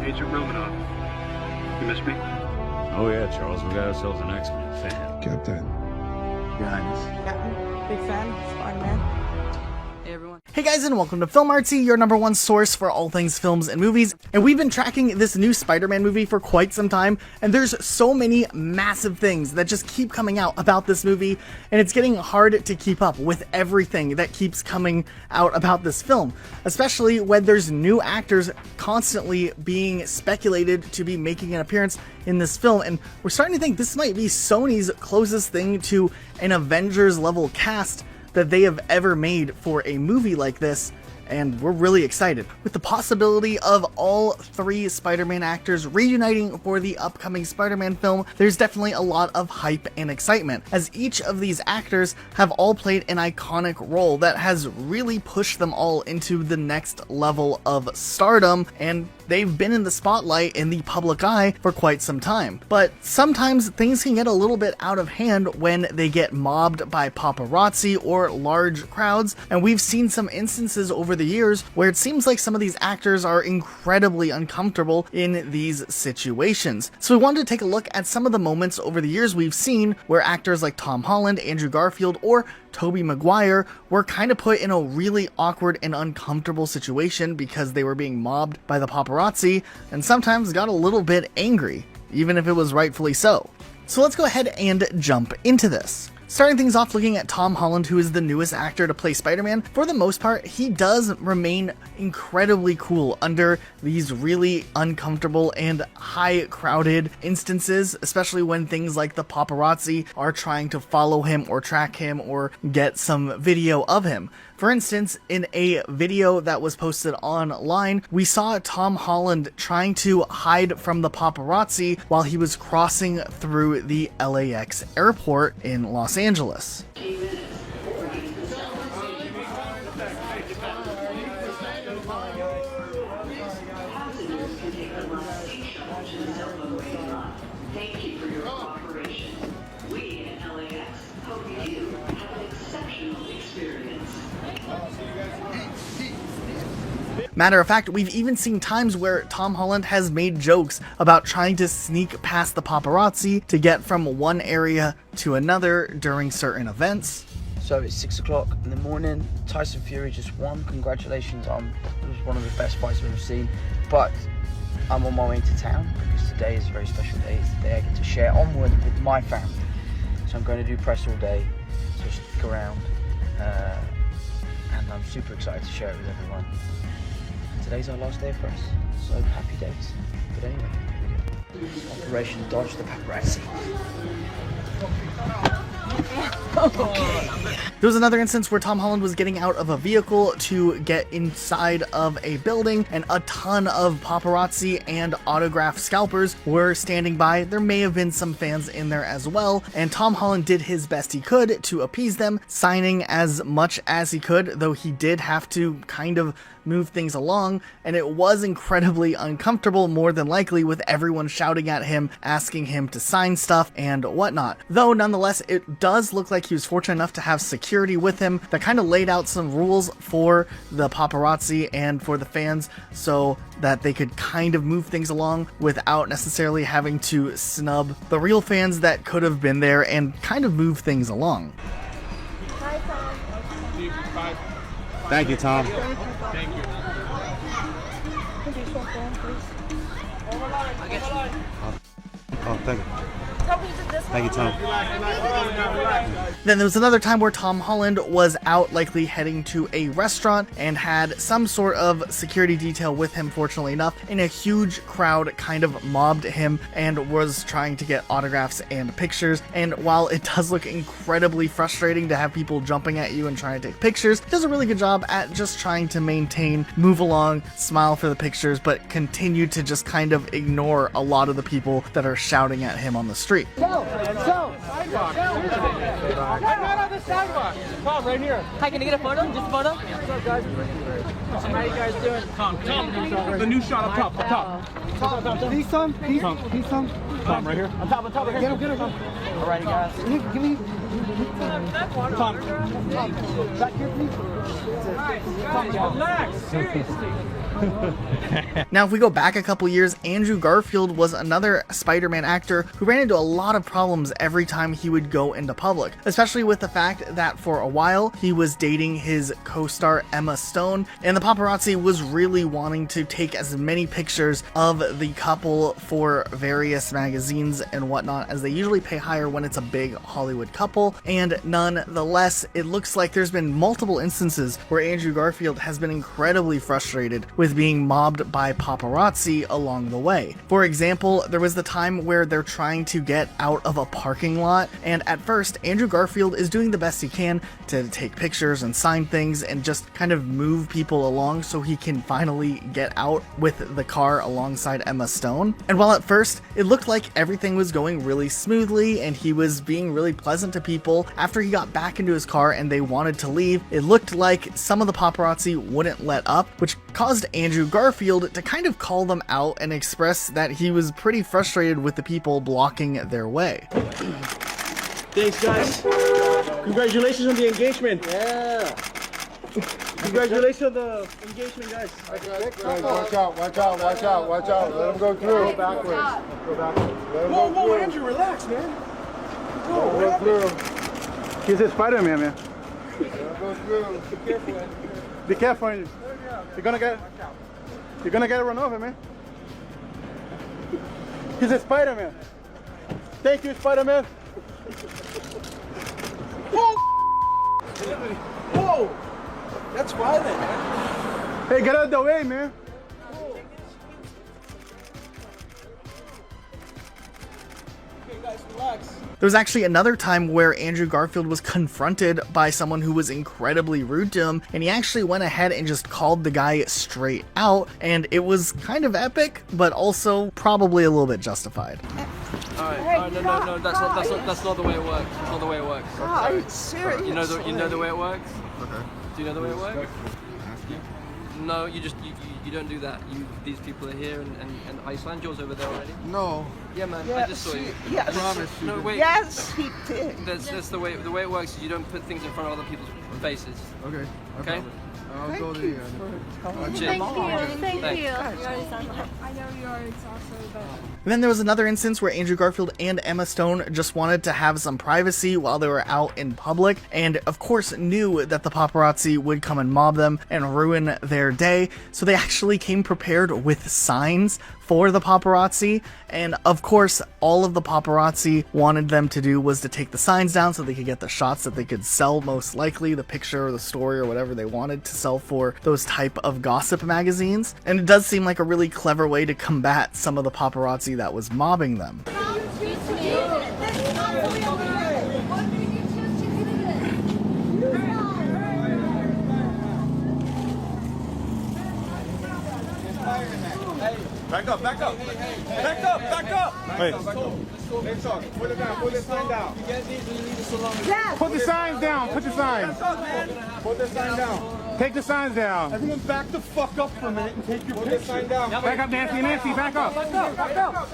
Agent Romanoff. You miss me? Oh yeah, Charles, we got ourselves an X-Men fan. Captain. Your Highness. Captain, big fan, Spider-Man. Hey everyone. Hey guys, and welcome to Film Artsy, your #1 source for all things films and movies. And we've been tracking this new Spider-Man movie for quite some time, and there's so many massive things that just keep coming out about this movie, and it's getting hard to keep up with everything that keeps coming out about this film, especially when there's new actors constantly being speculated to be making an appearance in this film. And we're starting to think this might be Sony's closest thing to an Avengers level cast that they have ever made for a movie like this, and we're really excited. With the possibility of all three Spider-Man actors reuniting for the upcoming Spider-Man film, there's definitely a lot of hype and excitement, as each of these actors have all played an iconic role that has really pushed them all into the next level of stardom, and they've been in the spotlight in the public eye for quite some time. But sometimes things can get a little bit out of hand when they get mobbed by paparazzi or large crowds, and we've seen some instances over the years where it seems like some of these actors are incredibly uncomfortable in these situations. So we wanted to take a look at some of the moments over the years we've seen where actors like Tom Holland, Andrew Garfield, or Tobey Maguire were kind of put in a really awkward and uncomfortable situation because they were being mobbed by the paparazzi, and sometimes got a little bit angry, even if it was rightfully so. So let's go ahead and jump into this. Starting things off looking at Tom Holland, who is the newest actor to play Spider-Man. For the most part, he does remain incredibly cool under these really uncomfortable and high crowded instances, especially when things like the paparazzi are trying to follow him or track him or get some video of him. For instance, in a video that was posted online, we saw Tom Holland trying to hide from the paparazzi while he was crossing through the LAX airport in Los Angeles. Thank you for your cooperation. We at LAX hope you have an exceptional experience. Matter of fact, we've even seen times where Tom Holland has made jokes about trying to sneak past the paparazzi to get from one area to another during certain events. So it's 6 o'clock in the morning. Tyson Fury just won. Congratulations. It was one of the best fights I've ever seen. But I'm on my way into town because today is a very special day. It's the day I get to share Onward with my family. So I'm going to do press all day. So stick around. And I'm super excited to share it with everyone. Today's our last day of press, so happy days. But anyway, here we go. Operation Dodge the Paparazzi. There was another instance where Tom Holland was getting out of a vehicle to get inside of a building, and a ton of paparazzi and autograph scalpers were standing by. There may have been some fans in there as well, and Tom Holland did his best he could to appease them, signing as much as he could, though he did have to kind of move things along, and it was incredibly uncomfortable, more than likely, with everyone shouting at him, asking him to sign stuff and whatnot. Though nonetheless, it does look like he was fortunate enough to have security with him that kind of laid out some rules for the paparazzi and for the fans so that they could kind of move things along without necessarily having to snub the real fans that could have been there and kind of move things along. Hi, Tom. Thank you, Tom. Thank you. Could you swap phone, please? Oh, thank you. Tell me this Thank you, Tom. Then there was another time where Tom Holland was out, likely heading to a restaurant, and had some sort of security detail with him, fortunately enough, and a huge crowd kind of mobbed him and was trying to get autographs and pictures. And while it does look incredibly frustrating to have people jumping at you and trying to take pictures, he does a really good job at just trying to maintain, move along, smile for the pictures, but continue to just kind of ignore a lot of the people that are shouting at him on the street. Right on the sidewalk. Tom, right here. Hi, can I get a photo? Just a photo? What's up, guys? How you guys doing? Tom, the new shot up top, Tom. Peace, Tom. Peace, Tom. Tom, right here. On top, right here. Alrighty, guys. Give me. Tom, back here, please. Tom, relax, seriously. Now, if we go back a couple years, Andrew Garfield was another Spider-Man actor who ran into a lot of problems every time he would go into public, especially with the fact that for a while he was dating his co-star Emma Stone, and the paparazzi was really wanting to take as many pictures of the couple for various magazines and whatnot, as they usually pay higher when it's a big Hollywood couple. And nonetheless, it looks like there's been multiple instances where Andrew Garfield has been incredibly frustrated with being mobbed by paparazzi along the way. For example, there was the time where they're trying to get out of a parking lot, and at first Andrew Garfield is doing the best he can to take pictures and sign things and just kind of move people along so he can finally get out with the car alongside Emma Stone. And while at first it looked like everything was going really smoothly and he was being really pleasant to people, after he got back into his car and they wanted to leave, it looked like some of the paparazzi wouldn't let up, which caused Andrew Garfield to kind of call them out and express that he was pretty frustrated with the people blocking their way. Thanks, guys. Congratulations on the engagement. Yeah. Congratulations on the engagement, guys. Watch out, watch out, watch out, watch out. Let him go through. Go backwards. Go backwards. Let him Whoa, go through. Andrew, relax, man. Let him go through. He's a Spider-Man, man. Let him go through. Be careful, man. Be careful. You're gonna get run over, man. He's a Spider-Man. Thank you, Spider-Man. Whoa! That's violent, man. Hey, get out of the way, man. Okay, guys, relax. There was actually another time where Andrew Garfield was confronted by someone who was incredibly rude to him, and he actually went ahead and just called the guy straight out, and it was kind of epic, but also probably a little bit justified. Alright, no, that's not the way it works. That's not the way it works. Are you serious? You know the way it works? Okay. Do you know the way it works? No, you don't do that. These people are here and I signed yours over there already. No. Yeah, man, Yeah, I just saw you. Yes. I promise you. No, wait. Yes, he did. That's the way it works is you don't put things in front of other people's faces. Okay. Okay? I'll go there. Cheers. Thank you. I know you're exhausted, but... And then there was another instance where Andrew Garfield and Emma Stone just wanted to have some privacy while they were out in public, and of course knew that the paparazzi would come and mob them and ruin their day, so they actually came prepared with signs for the paparazzi. And of course, all of the paparazzi wanted them to do was to take the signs down so they could get the shots that they could sell, most likely the picture or the story or whatever they wanted to sell for those type of gossip magazines. And it does seem like a really clever way to combat some of the paparazzi that was mobbing them. Back up, back up. Back up, back up. Wait. Let's talk. Put it down, put the sign down. Put the signs down, put the signs. Put the sign down. Take the signs down. Everyone back the fuck up for a minute and take your picture. Put the sign down. Back up, Nancy, back up. Back up.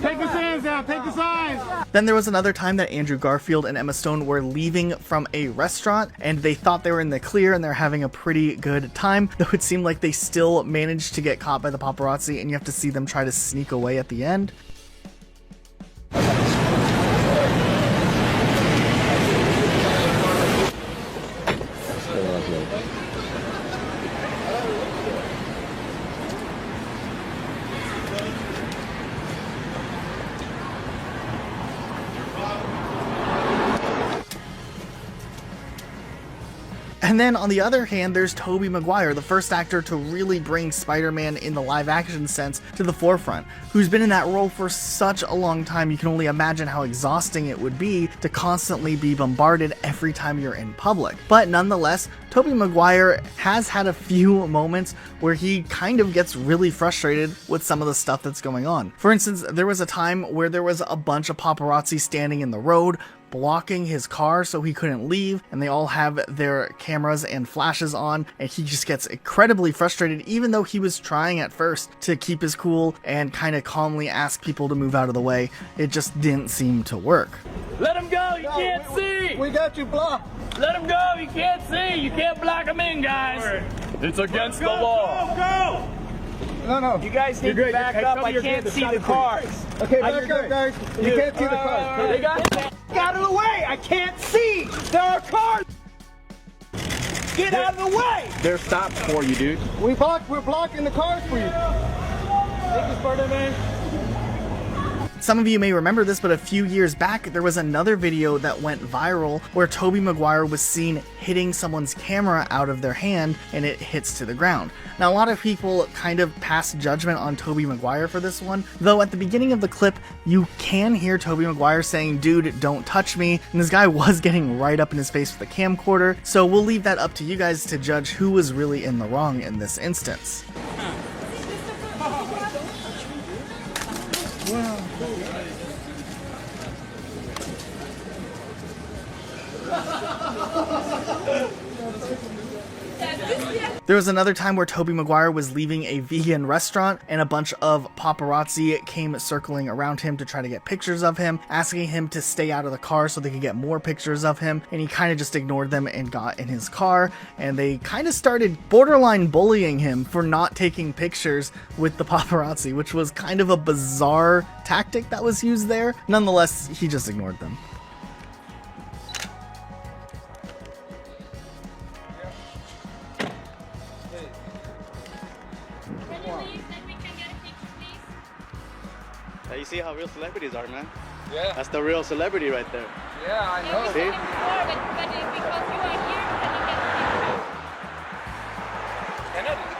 Take the signs down, take the signs. Then there was another time that Andrew Garfield and Emma Stone were leaving from a restaurant, and they thought they were in the clear and they're having a pretty good time, though it seemed like they still managed to get caught by the paparazzi, and you have to see them try to sneak away at the end. And then on the other hand, there's Tobey Maguire, the first actor to really bring Spider-Man in the live action sense to the forefront, who's been in that role for such a long time. You can only imagine how exhausting it would be to constantly be bombarded every time you're in public. But nonetheless, Tobey Maguire has had a few moments where he kind of gets really frustrated with some of the stuff that's going on. For instance, there was a time where there was a bunch of paparazzi standing in the road, blocking his car so he couldn't leave, and they all have their cameras and flashes on, and he just gets incredibly frustrated, even though he was trying at first to keep his cool and kind of calmly ask people to move out of the way. It just didn't seem to work. Let him go, you can't see! We got you blocked. Let him go, you can't see! You can't block him in, guys! It's against the law. Go! No. You guys need to back up, I can't see the cars. Okay, back up, guys. You can't see the cars. They got get out of the way! I can't see! There are cars! Get out of the way! They're stopped for you, dude. We're blocking the cars for you. Thank you, Spider-Man. Some of you may remember this, but a few years back, there was another video that went viral where Tobey Maguire was seen hitting someone's camera out of their hand and it hits to the ground. Now, a lot of people kind of passed judgment on Tobey Maguire for this one, though at the beginning of the clip, you can hear Tobey Maguire saying, "Dude, don't touch me," and this guy was getting right up in his face with a camcorder, so we'll leave that up to you guys to judge who was really in the wrong in this instance. There was another time where Tobey Maguire was leaving a vegan restaurant and a bunch of paparazzi came circling around him to try to get pictures of him, asking him to stay out of the car so they could get more pictures of him, and he kind of just ignored them and got in his car, and they kind of started borderline bullying him for not taking pictures with the paparazzi, which was kind of a bizarre tactic that was used there. Nonetheless, he just ignored them. You see how real celebrities are, man? Yeah. That's the real celebrity right there. Yeah, I know. See? Because you are here, can you get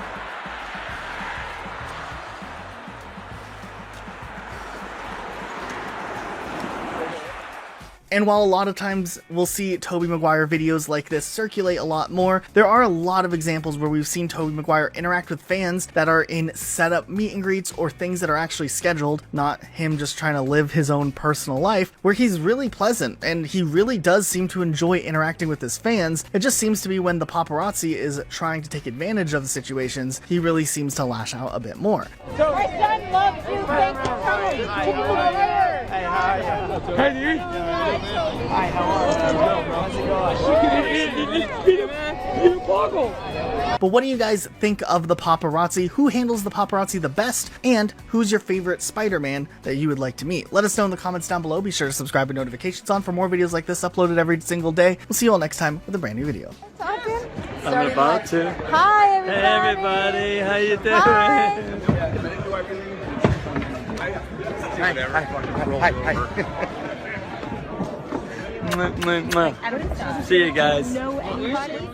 And while a lot of times we'll see Tobey Maguire videos like this circulate a lot more, there are a lot of examples where we've seen Tobey Maguire interact with fans that are in setup meet and greets or things that are actually scheduled, not him just trying to live his own personal life, where he's really pleasant and he really does seem to enjoy interacting with his fans. It just seems to be when the paparazzi is trying to take advantage of the situations, he really seems to lash out a bit more. My son loves you. Thank you so much. Hey, how are you? Hey, dude. Hi, how are you? How's it going? But what do you guys think of the paparazzi? Who handles the paparazzi the best? And who's your favorite Spider-Man that you would like to meet? Let us know in the comments down below. Be sure to subscribe and notifications on for more videos like this uploaded every single day. We'll see you all next time with a brand new video. I'm about to. Hi, everybody. Hey, everybody. How you doing? Hi. See you guys. Know anybody?